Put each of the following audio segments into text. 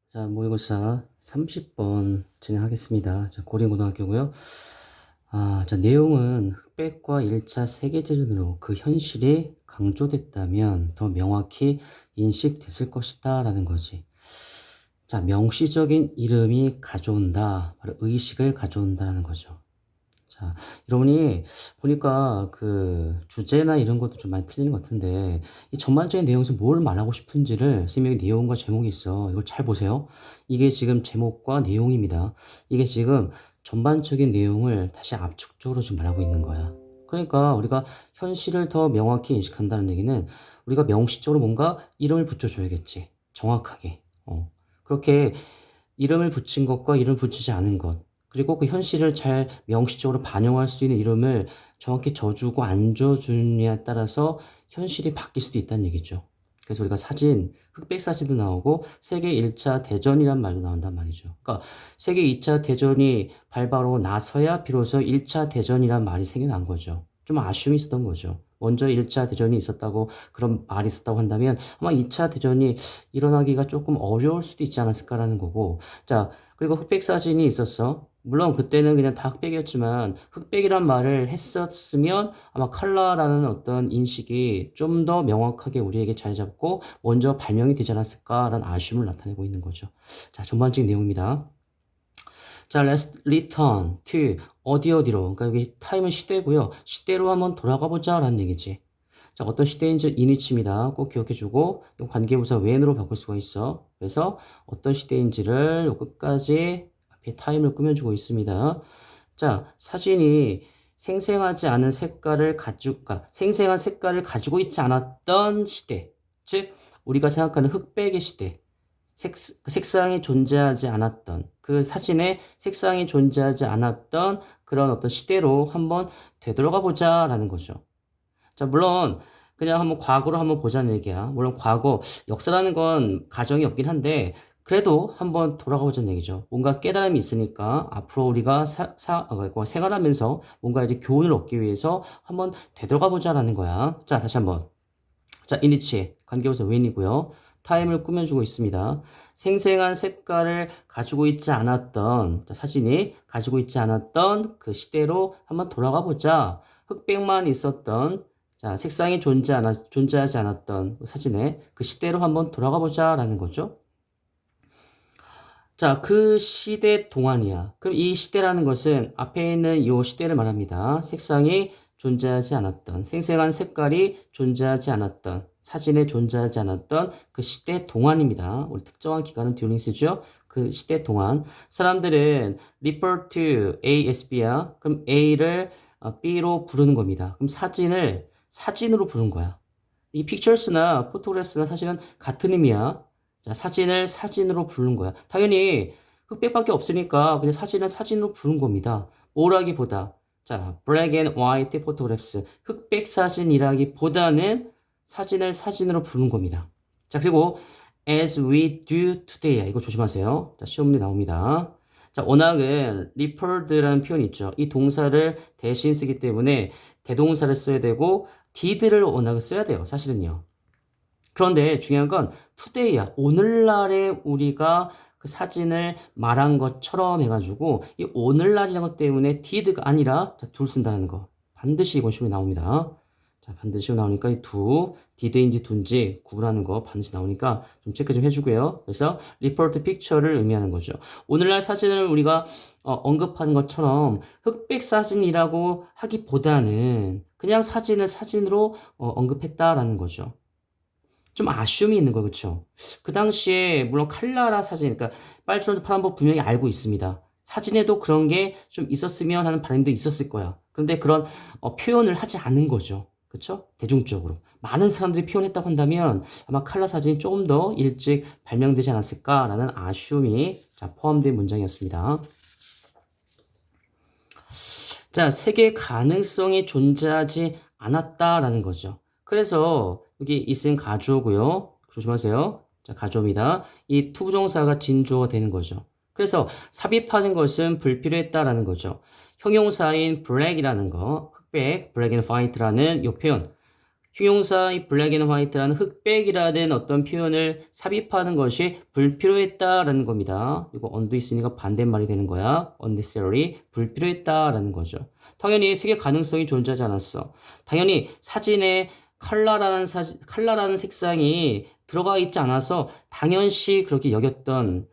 자, 모의고사 30번 진행하겠습니다. 자, 고린고등학교고요. 자, 내용은 흑백과 1차 세계대전으로 그 현실이 강조됐다면 더 명확히 인식됐을 것이다 라는 거지. 자, 명시적인 이름이 가져온다, 바로 의식을 가져온다는 거죠. 자, 여러분이 보니까 그 주제나 이런 것도 좀 많이 틀리는 것 같은데, 이 전반적인 내용에서 뭘 말하고 싶은지를 선생님이 내용과 제목이 있어. 이걸 잘 보세요. 이게 지금 제목과 내용입니다. 이게 지금 전반적인 내용을 다시 압축적으로 지금 말하고 있는 거야. 그러니까 우리가 현실을 더 명확히 인식한다는 얘기는 우리가 명시적으로 뭔가 이름을 붙여줘야겠지. 정확하게. 그렇게 이름을 붙인 것과 이름을 붙이지 않은 것. 그리고 그 현실을 잘 명시적으로 반영할 수 있는 이름을 정확히 줘주고 안 줘주느냐에 따라서 현실이 바뀔 수도 있다는 얘기죠. 그래서 우리가 사진, 흑백 사진도 나오고 세계 1차 대전이란 말도 나온단 말이죠. 그러니까 세계 2차 대전이 발바로 나서야 비로소 1차 대전이란 말이 생겨난 거죠. 좀 아쉬움이 있었던 거죠. 먼저 1차 대전이 있었다고 그런 말이 있었다고 한다면 아마 2차 대전이 일어나기가 조금 어려울 수도 있지 않았을까라는 거고. 자, 그리고 흑백 사진이 있었어. 물론 그때는 그냥 다 흑백이었지만 흑백이란 말을 했었으면 아마 컬러라는 어떤 인식이 좀 더 명확하게 우리에게 자리 잡고 먼저 발명이 되지 않았을까라는 아쉬움을 나타내고 있는 거죠. 자, 전반적인 내용입니다. 자, let's return to 어디로. 그러니까 여기 타임은 시대고요. 시대로 한번 돌아가 보자라는 얘기지. 자, 어떤 시대인지 이니치입니다. 꼭 기억해주고 이 관계부사 when으로 바꿀 수가 있어. 그래서 어떤 시대인지를 요 끝까지 앞에 타임을 꾸며주고 있습니다. 자, 사진이 생생하지 않은 색깔을 가지고, 그러니까 생생한 색깔을 가지고 있지 않았던 시대. 즉, 우리가 생각하는 흑백의 시대. 색상이 존재하지 않았던, 그 사진에 색상이 존재하지 않았던 그런 어떤 시대로 한번 되돌아가 보자라는 거죠. 자, 물론 그냥 한번 과거로 한번 보자는 얘기야. 물론 과거, 역사라는 건 가정이 없긴 한데 그래도 한번 돌아가 보자는 얘기죠. 뭔가 깨달음이 있으니까 앞으로 우리가 생활하면서 뭔가 이제 교훈을 얻기 위해서 한번 되돌아가 보자라는 거야. 자, 다시 한번. 자, 이니치 관계부사 when이고요. 타임을 꾸며주고 있습니다. 생생한 색깔을 가지고 있지 않았던, 자, 사진이 가지고 있지 않았던 그 시대로 한번 돌아가 보자. 흑백만 있었던, 자, 색상이 존재하지 않았던 그 사진에 그 시대로 한번 돌아가 보자라는 거죠. 자, 그 시대 동안이야. 그럼 이 시대라는 것은 앞에 있는 이 시대를 말합니다. 색상이 존재하지 않았던, 생생한 색깔이 존재하지 않았던, 사진에 존재하지 않았던 그 시대 동안입니다. 우리 특정한 기간은 듀링스죠. 그 시대 동안. 사람들은 refer to A as B야. 그럼 A를 B로 부르는 겁니다. 그럼 사진을 사진으로 부른 거야. 이 pictures나 photographs나 사실은 같은 의미야. 자, 사진을 사진으로 부른 거야. 당연히 흑백밖에 없으니까 그냥 사진은 사진으로 부른 겁니다. 뭐라기보다 자, black and white photographs 흑백 사진이라기보다는 사진을 사진으로 부른 겁니다. 자, 그리고 as we do today 이거 조심하세요. 자, 시험 문제 나옵니다. 자, 워낙은 referred라는 표현이 있죠. 이 동사를 대신 쓰기 때문에 대동사를 써야 되고 did를 워낙 써야 돼요. 사실은요. 그런데 중요한 건 today야. 오늘날에 우리가 그 사진을 말한 것처럼 해가지고 이 오늘날이라는 것 때문에 did가 아니라 자, 둘 쓴다는 거. 반드시 이건 시험에 나옵니다. 자, 반드시 시험에 나오니까 이 did인지 둔지 구분하는 거 반드시 나오니까 좀 체크 좀 해주고요. 그래서 refer to picture를 의미하는 거죠. 오늘날 사진을 우리가 언급한 것처럼 흑백 사진이라고 하기보다는 그냥 사진을 사진으로 언급했다라는 거죠. 좀 아쉬움이 있는 거, 그쵸? 그 당시에, 물론 칼라라 사진, 그러니까 빨주노 파란법 분명히 알고 있습니다. 사진에도 그런 게 좀 있었으면 하는 바람도 있었을 거야. 그런데 그런 표현을 하지 않은 거죠. 그쵸? 대중적으로. 많은 사람들이 표현했다고 한다면 아마 칼라 사진이 조금 더 일찍 발명되지 않았을까라는 아쉬움이 자, 포함된 문장이었습니다. 자, 세계 가능성이 존재하지 않았다라는 거죠. 그래서 여기 있은 가주어고요. 조심하세요. 자, 가주어입니다. 이 투부정사가 진주어가 되는 거죠. 그래서 삽입하는 것은 불필요했다라는 거죠. 형용사인 black이라는 거, 흑백, black and white라는 이 표현. 형용사의 black and white라는 흑백이라는 어떤 표현을 삽입하는 것이 불필요했다라는 겁니다. 이거 on도 있으니까 반대말이 되는 거야. unnecessary, 불필요했다라는 거죠. 당연히 세계 가능성이 존재하지 않았어. 당연히 사진에 컬러라는 색상이 들어가 있지 않아서 당연시 그렇게 여겼던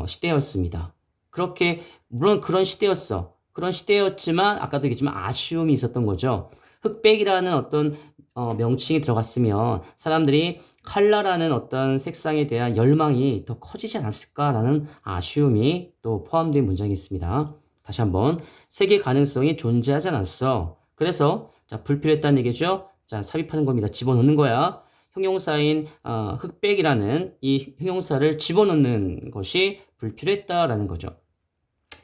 시대였습니다. 그렇게 물론 그런 시대였어. 그런 시대였지만 아까도 얘기했지만 아쉬움이 있었던 거죠. 흑백이라는 어떤 명칭이 들어갔으면 사람들이 컬러라는 어떤 색상에 대한 열망이 더 커지지 않았을까라는 아쉬움이 또 포함된 문장이 있습니다. 다시 한번 세계 가능성이 존재하지 않았어. 그래서 자 불필요했다는 얘기죠. 자 삽입하는 겁니다. 집어넣는 거야. 형용사인 흑백이라는 이 형용사를 집어넣는 것이 불필요했다라는 거죠.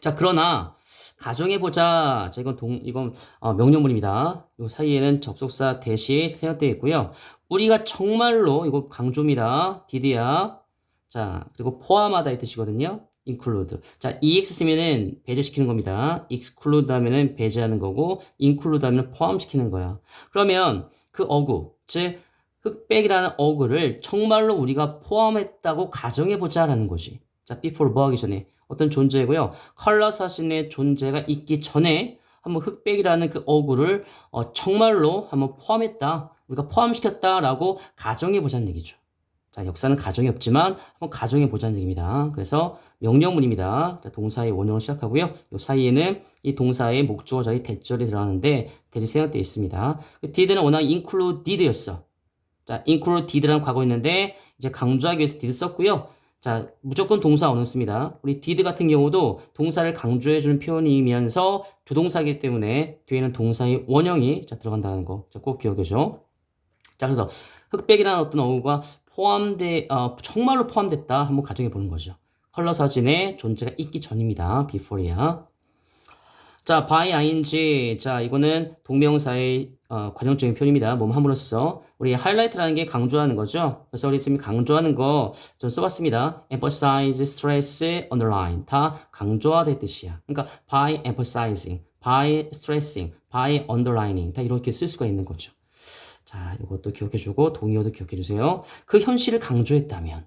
자 그러나 가정해보자. 자, 이건 명령문입니다. 이 사이에는 접속사 대시 생략되어 있고요. 우리가 정말로 이거 강조입니다. did야. 자 그리고 포함하다 이 뜻이거든요. include. 자 ex 쓰면은 배제시키는 겁니다. exclude 하면은 배제하는 거고 include 하면은 포함시키는 거야. 그러면 그 어구, 즉 흑백이라는 어구를 정말로 우리가 포함했다고 가정해보자라는 거지. 자 before 뭐 하기 전에 어떤 존재고요. 컬러 사진의 존재가 있기 전에 한번 흑백이라는 그 어구를 정말로 한번 포함했다. 우리가 포함시켰다라고 가정해보자는 얘기죠. 자, 역사는 가정이 없지만 한번 가정해보자는 얘기입니다. 그래서 명령문입니다. 자, 동사의 원형을 시작하고요. 이 사이에는 이 동사의 목적어 자리 대절이 들어가는데 대지 생략되어 있습니다. did는 워낙 included였어. 자, included라는 과거 있는데 이제 강조하기 위해서 did 썼고요. 자, 무조건 동사 원형 씁니다. 우리 did 같은 경우도 동사를 강조해주는 표현이면서 조동사이기 때문에 뒤에는 동사의 원형이 자, 들어간다는 거. 자, 꼭 기억해줘. 자, 그래서 흑백이라는 어떤 어구가 정말로 포함됐다. 한번 가정해 보는 거죠. 컬러 사진의 존재가 있기 전입니다. before야. 자, by ing. 자, 이거는 동명사의 관용적인 표현입니다. 몸 함으로써 우리 하이라이트라는 게 강조하는 거죠. 그래서 우리 지금 강조하는 거 좀 써봤습니다. emphasize, stress, underline 다 강조하다 뜻이야. 그러니까 by emphasizing, by stressing, by underlining 다 이렇게 쓸 수가 있는 거죠. 자, 이것도 기억해주고 동의어도 기억해주세요. 그 현실을 강조했다면,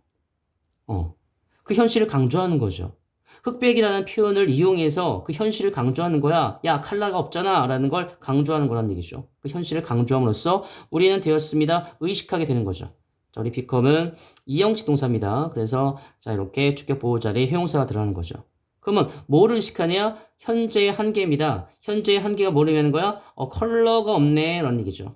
그 현실을 강조하는 거죠. 흑백이라는 표현을 이용해서 그 현실을 강조하는 거야. 야, 컬러가 없잖아. 라는 걸 강조하는 거란 얘기죠. 그 현실을 강조함으로써 우리는 되었습니다. 의식하게 되는 거죠. 자, 우리 beccome은 이형식 동사입니다. 그래서 자, 이렇게 주격 보호 자리에 형용사가 들어가는 거죠. 그러면 뭐를 의식하냐? 현재의 한계입니다. 현재의 한계가 뭐를 의미하는 거야? 컬러가 없네. 라는 얘기죠.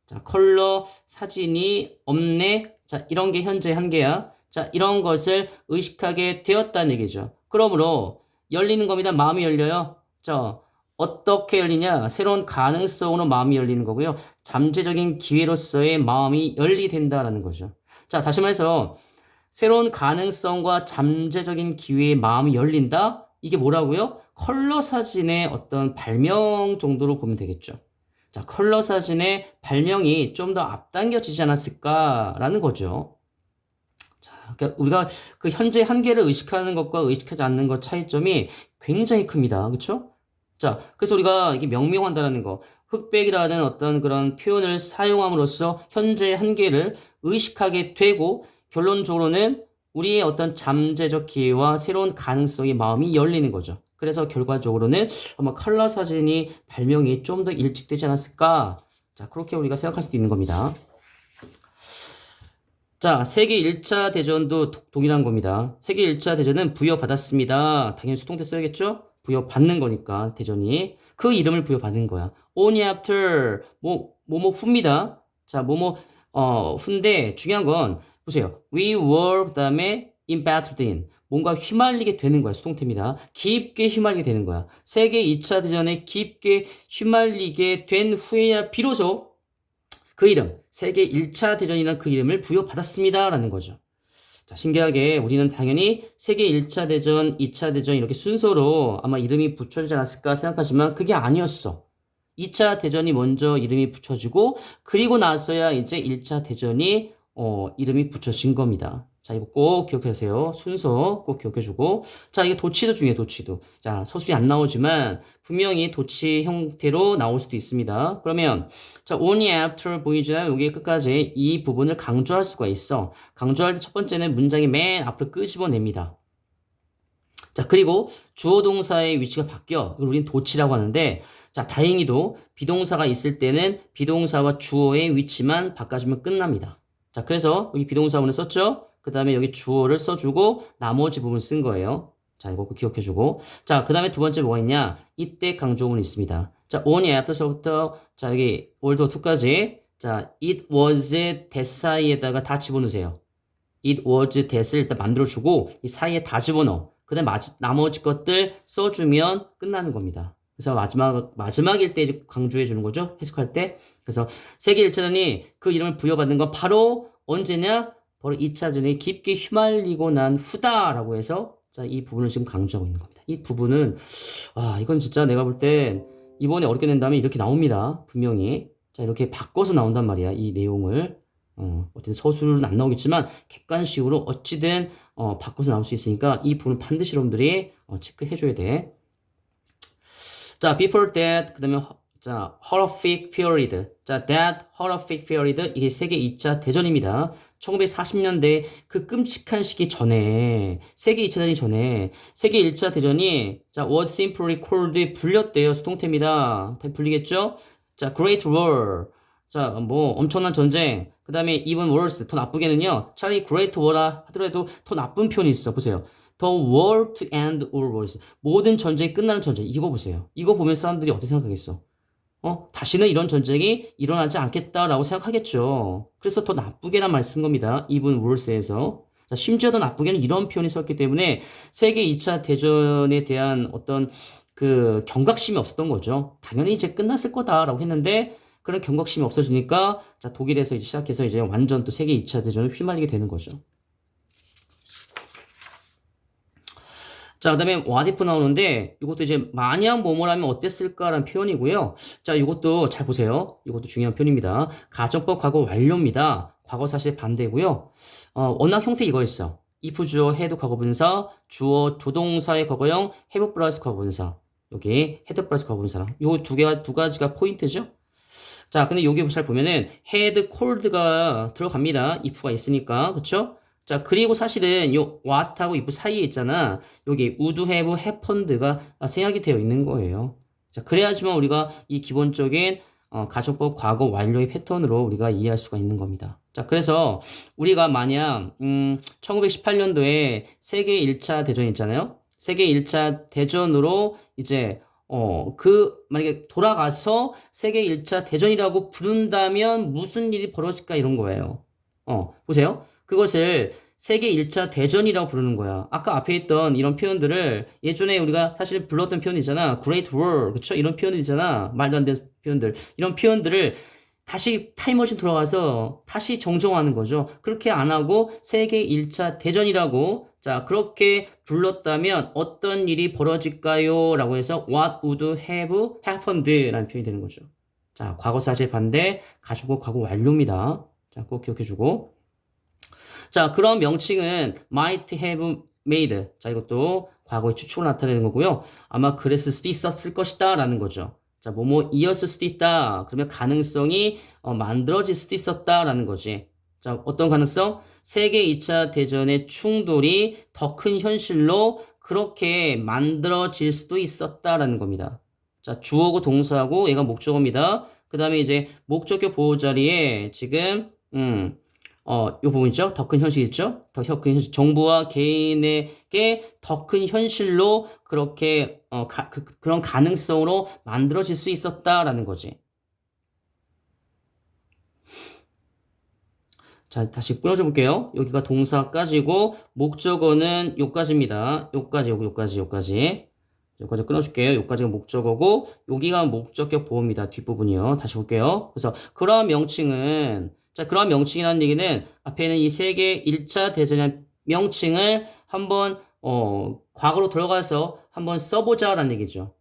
자, 컬러 사진이 없네. 자, 이런 게 현재의 한계야. 자, 이런 것을 의식하게 되었다는 얘기죠. 그러므로 열리는 겁니다. 마음이 열려요. 자, 어떻게 열리냐? 새로운 가능성으로 마음이 열리는 거고요. 잠재적인 기회로서의 마음이 열리된다라는 거죠. 자, 다시 말해서 새로운 가능성과 잠재적인 기회의 마음이 열린다? 이게 뭐라고요? 컬러 사진의 어떤 발명 정도로 보면 되겠죠. 자, 컬러 사진의 발명이 좀 더 앞당겨지지 않았을까라는 거죠. 자, 그러니까 우리가 그 현재 한계를 의식하는 것과 의식하지 않는 것 차이점이 굉장히 큽니다. 그렇죠? 자, 그래서 우리가 이게 명명한다는 거, 흑백이라는 어떤 그런 표현을 사용함으로써 현재의 한계를 의식하게 되고 결론적으로는 우리의 어떤 잠재적 기회와 새로운 가능성의 마음이 열리는 거죠. 그래서 결과적으로는 아마 컬러 사진이 발명이 좀 더 일찍 되지 않았을까? 자, 그렇게 우리가 생각할 수도 있는 겁니다. 자, 세계 1차 대전도 동일한 겁니다. 세계 1차 대전은 부여받았습니다. 당연히 수동태 써야겠죠? 부여받는 거니까, 대전이. 그 이름을 부여받은 거야. only after, 뭐뭐 후입니다. 자, 후인데, 중요한 건, 보세요. We were, 그 다음에 embattled in. 뭔가 휘말리게 되는 거야. 수동태입니다. 깊게 휘말리게 되는 거야. 세계 2차 대전에 깊게 휘말리게 된 후에야 비로소 그 이름, 세계 1차 대전이라는 그 이름을 부여받았습니다. 라는 거죠. 자, 신기하게 우리는 당연히 세계 1차 대전, 2차 대전 이렇게 순서로 아마 이름이 붙여지지 않았을까 생각하지만 그게 아니었어. 2차 대전이 먼저 이름이 붙여지고 그리고 나서야 이제 1차 대전이 이름이 붙여진 겁니다. 자, 이거 꼭 기억하세요. 순서 꼭 기억해주고. 자, 이게 도치도 중요해요, 도치도. 자, 서술이 안 나오지만, 분명히 도치 형태로 나올 수도 있습니다. 그러면, 자, only after 보이잖아요. 여기 끝까지 이 부분을 강조할 수가 있어. 강조할 때 첫 번째는 문장의 맨 앞을 끄집어냅니다. 자, 그리고 주어 동사의 위치가 바뀌어. 이걸 우리는 도치라고 하는데, 자, 다행히도 비동사가 있을 때는 비동사와 주어의 위치만 바꿔주면 끝납니다. 자, 그래서 여기 비동사문을 썼죠? 그 다음에 여기 주어를 써주고 나머지 부분 쓴 거예요. 자, 이거 꼭 기억해주고. 자, 그 다음에 두 번째 뭐가 있냐? 이때 강조문이 있습니다. 자, only after서부터, 자, 여기 월드 2까지. 자, it was that 사이에다가 다 집어넣으세요. it was that을 일단 만들어주고, 이 사이에 다 집어넣어. 그 다음에 나머지 것들 써주면 끝나는 겁니다. 그래서 마지막일 때 이제 강조해 주는 거죠. 해석할 때. 그래서 세계 1차전이 그 이름을 부여받는 건 바로 언제냐? 바로 2차전에 깊게 휘말리고 난 후다라고 해서 자, 이 부분을 지금 강조하고 있는 겁니다. 이 부분은, 이건 진짜 내가 볼 땐 이번에 어렵게 낸 다음에 이렇게 나옵니다. 분명히. 자, 이렇게 바꿔서 나온단 말이야. 이 내용을. 어쨌든 서술은 안 나오겠지만 객관식으로 어찌든 바꿔서 나올 수 있으니까 이 부분 반드시 여러분들이 체크해줘야 돼. 자, before that, 그 다음에 자, horrific period. 자, that horrific period 이게 세계 2차 대전입니다. 1940년대 그 끔찍한 시기 전에 세계 2차 대전이 전에 세계 1차 대전이 자, was simply called 불렸대요. 수동태입니다. 다 불리겠죠? 자, Great War. 자, 뭐 엄청난 전쟁. 그 다음에 even worse, 더 나쁘게는요. 차라리 Great War라 하더라도 더 나쁜 표현이 있어. 보세요. The war to end all wars. 모든 전쟁이 끝나는 전쟁. 이거 보세요. 이거 보면 사람들이 어떻게 생각하겠어? 다시는 이런 전쟁이 일어나지 않겠다라고 생각하겠죠. 그래서 더 나쁘게란 말 쓴 겁니다. even worse에서. 자, 심지어 더 나쁘게는 이런 표현이 썼기 때문에 세계 2차 대전에 대한 어떤 그 경각심이 없었던 거죠. 당연히 이제 끝났을 거다라고 했는데 그런 경각심이 없어지니까 자, 독일에서 이제 시작해서 이제 완전 또 세계 2차 대전을 휘말리게 되는 거죠. 자, 그 다음에 what if 나오는데 이것도 이제 만약 뭐뭐라면 어땠을까라는 표현이고요. 자, 이것도 잘 보세요. 이것도 중요한 표현입니다. 가정법 과거 완료입니다. 과거 사실 반대고요. 원학 형태 이거였어. if 주어 had 과거분사, 주어 조동사의 과거형 have 플러스 과거분사. 여기 had 플러스 과거분사랑 요 두 가지가 포인트죠. 자, 근데 여기 잘 보면은 had called가 들어갑니다. if가 있으니까. 그쵸? 자, 그리고 사실은 요 what하고 if 사이에 있잖아. 여기 would have happened가 생략이 되어 있는 거예요. 자, 그래야지만 우리가 이 기본적인 가정법 과거 완료의 패턴으로 우리가 이해할 수가 있는 겁니다. 자, 그래서 우리가 만약 1918년도에 세계 1차 대전 있잖아요. 세계 1차 대전으로 이제 만약에 돌아가서 세계 1차 대전이라고 부른다면 무슨 일이 벌어질까 이런 거예요. 보세요. 그것을 세계 1차 대전이라고 부르는 거야. 아까 앞에 있던 이런 표현들을 예전에 우리가 사실 불렀던 표현이잖아. Great War, 그쵸? 이런 표현들이잖아. 말도 안 되는 표현들. 이런 표현들을 다시 타임머신 돌아가서 다시 정정하는 거죠. 그렇게 안 하고 세계 1차 대전이라고 자 그렇게 불렀다면 어떤 일이 벌어질까요? 라고 해서 what would have happened 라는 표현이 되는 거죠. 자 과거 사실 반대 가정법 과거 완료입니다. 자 꼭 기억해주고 자 그런 명칭은 might have made 자 이것도 과거의 추측으로 나타내는 거고요. 아마 그랬을 수도 있었을 것이다 라는 거죠. 자, 뭐이었을 수도 있다. 그러면 가능성이 만들어질 수도 있었다라는 거지. 자, 어떤 가능성? 세계 2차 대전의 충돌이 더 큰 현실로 그렇게 만들어질 수도 있었다라는 겁니다. 자, 주어고 동사고 얘가 목적어입니다. 그 다음에 이제 목적격 보호 자리에 지금 요 부분 있죠? 더 큰 현실 있죠? 더 큰 현실. 정부와 개인에게 더 큰 현실로 그렇게, 그런 가능성으로 만들어질 수 있었다라는 거지. 자, 다시 끊어줘 볼게요. 여기가 동사까지고, 목적어는 요까지입니다. 요까지 끊어줄게요. 요까지가 목적어고, 여기가 목적격 보호입니다. 뒷부분이요. 다시 볼게요. 그래서 그러한 명칭은, 자, 그러한 명칭이라는 얘기는 앞에 있는 이 세계 1차 대전의 명칭을 한번, 과거로 돌아가서 한번 써보자라는 얘기죠.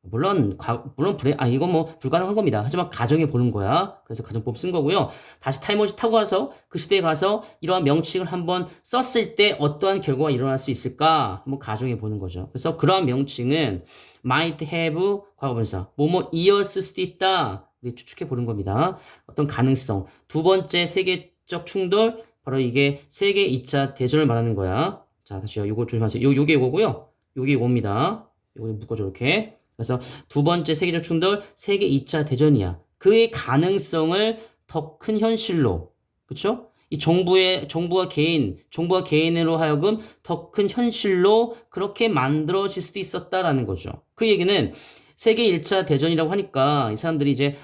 이건 뭐 불가능한 겁니다. 하지만 가정해 보는 거야. 그래서 가정법 쓴 거고요. 다시 타임머신 타고 가서 그 시대에 가서 이러한 명칭을 한번 썼을 때 어떠한 결과가 일어날 수 있을까? 한번 가정해 보는 거죠. 그래서 그러한 명칭은 might have 과거분사 뭐뭐이었을 수도 있다. 추측해 보는 겁니다. 어떤 가능성. 두 번째 세계적 충돌 바로 이게 세계 2차 대전을 말하는 거야. 자, 다시요. 요거 조심하세요. 요게 이거고요. 요게 이겁니다. 요거 묶어줘 이렇게. 그래서 두 번째 세계적 충돌, 세계 2차 대전이야. 그의 가능성을 더 큰 현실로, 그쵸? 이 정부가 개인으로 하여금 더 큰 현실로 그렇게 만들어질 수도 있었다라는 거죠. 그 얘기는 세계 1차 대전이라고 하니까 이 사람들이 이제,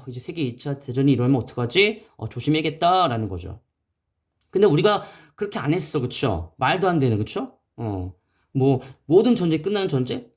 이제 세계 2차 대전이 일어나면 어떡하지? 조심해야겠다라는 거죠. 근데 우리가 그렇게 안 했어, 그쵸? 말도 안 되는, 그쵸? 뭐 모든 전쟁이 끝나는 전쟁?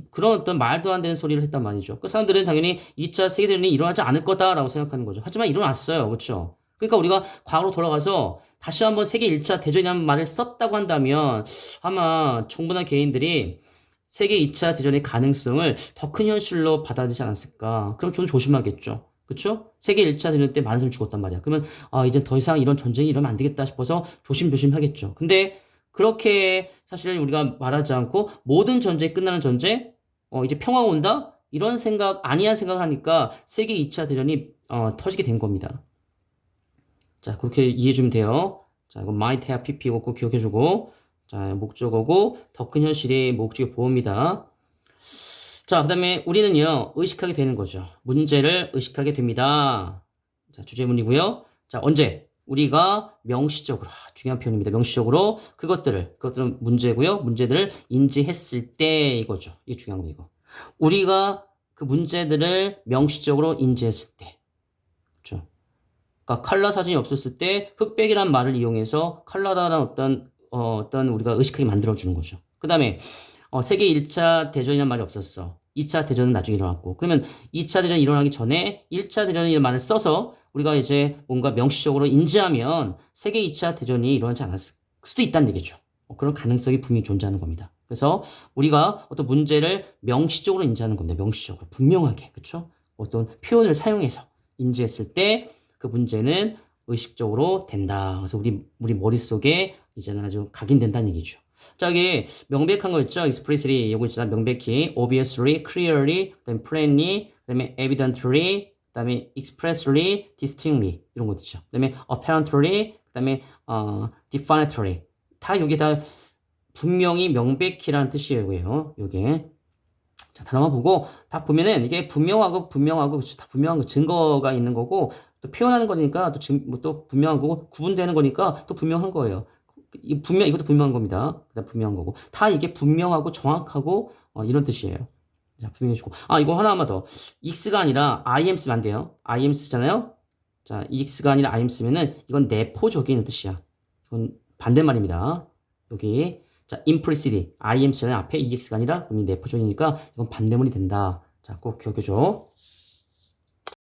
그런 어떤 말도 안 되는 소리를 했단 말이죠. 그 사람들은 당연히 2차 세계대전이 일어나지 않을 거다라고 생각하는 거죠. 하지만 일어났어요. 그렇죠? 그러니까 우리가 과거로 돌아가서 다시 한번 세계 1차 대전이라는 말을 썼다고 한다면 아마 정부나 개인들이 세계 2차 대전의 가능성을 더 큰 현실로 받아들이지 않았을까? 그럼 좀 조심하겠죠. 그쵸? 세계 1차 대전 때 많은 사람이 죽었단 말이야. 그러면 이제 더 이상 이런 전쟁이 일어나면 안 되겠다 싶어서 조심조심 하겠죠. 근데 그렇게 사실 우리가 말하지 않고 모든 전쟁이 끝나는 전쟁, 이제 평화가 온다? 이런 생각, 아니한 생각을 하니까 세계 2차 대전이 터지게 된 겁니다. 자, 그렇게 이해해주면 돼요. 자, 이거 might have pp고 꼭 기억해주고, 자, 목적어고 더 큰 현실이 목적의 보호입니다. 자, 그 다음에 우리는요, 의식하게 되는 거죠. 문제를 의식하게 됩니다. 자, 주제문이고요. 자, 언제? 우리가 명시적으로, 중요한 표현입니다. 명시적으로 그것들은 문제고요. 문제들을 인지했을 때 이거죠. 이게 중요한 거 이거. 우리가 그 문제들을 명시적으로 인지했을 때. 그렇죠? 그러니까 컬러 사진이 없었을 때 흑백이란 말을 이용해서 컬러다라는 어떤 우리가 의식하게 만들어주는 거죠. 그 다음에 세계 1차 대전이라는 말이 없었어. 2차 대전은 나중에 일어났고. 그러면 2차 대전이 일어나기 전에 1차 대전이라는 말을 써서 우리가 이제 뭔가 명시적으로 인지하면 세계 2차 대전이 일어나지 않았을 수도 있다는 얘기죠. 그런 가능성이 분명히 존재하는 겁니다. 그래서 우리가 어떤 문제를 명시적으로 인지하는 겁니다. 명시적으로. 분명하게. 그렇죠? 어떤 표현을 사용해서 인지했을 때 그 문제는 의식적으로 된다. 그래서 우리 머릿속에 이제는 아주 각인된다는 얘기죠. 자, 여기 명백한 거 있죠? explicitly 요거 있잖아. 명백히, obviously, clearly, 그다음에 plainly, 그다음에 evidently, 그다음에 expressly, distinctly 이런 거 있죠. 그다음에 apparently, 그다음에 definitely 다 여기 다 분명히 명백히라는 뜻이에요. 요게. 자, 단어만 보고 다 보면은 이게 분명하고 다 분명한 거 증거가 있는 거고 또 표현하는 거니까 또 분명한 거고 구분되는 거니까 또 분명한 거예요. 이것도 분명한 겁니다. 그다음 분명한 거고. 다 이게 분명하고 정확하고 이런 뜻이에요. 자, 분명해주고. 이거 하나만 더. x가 아니라 im 쓰면 안 돼요. im 쓰잖아요. 자, ex가 아니라 im 쓰면은 이건 내포적인 뜻이야. 이건 반대말입니다. 여기. 자, implicit. im 쓰잖아요. 앞에 ex가 아니라 그럼 내포적이니까 이건 반대문이 된다. 자, 꼭 기억해줘.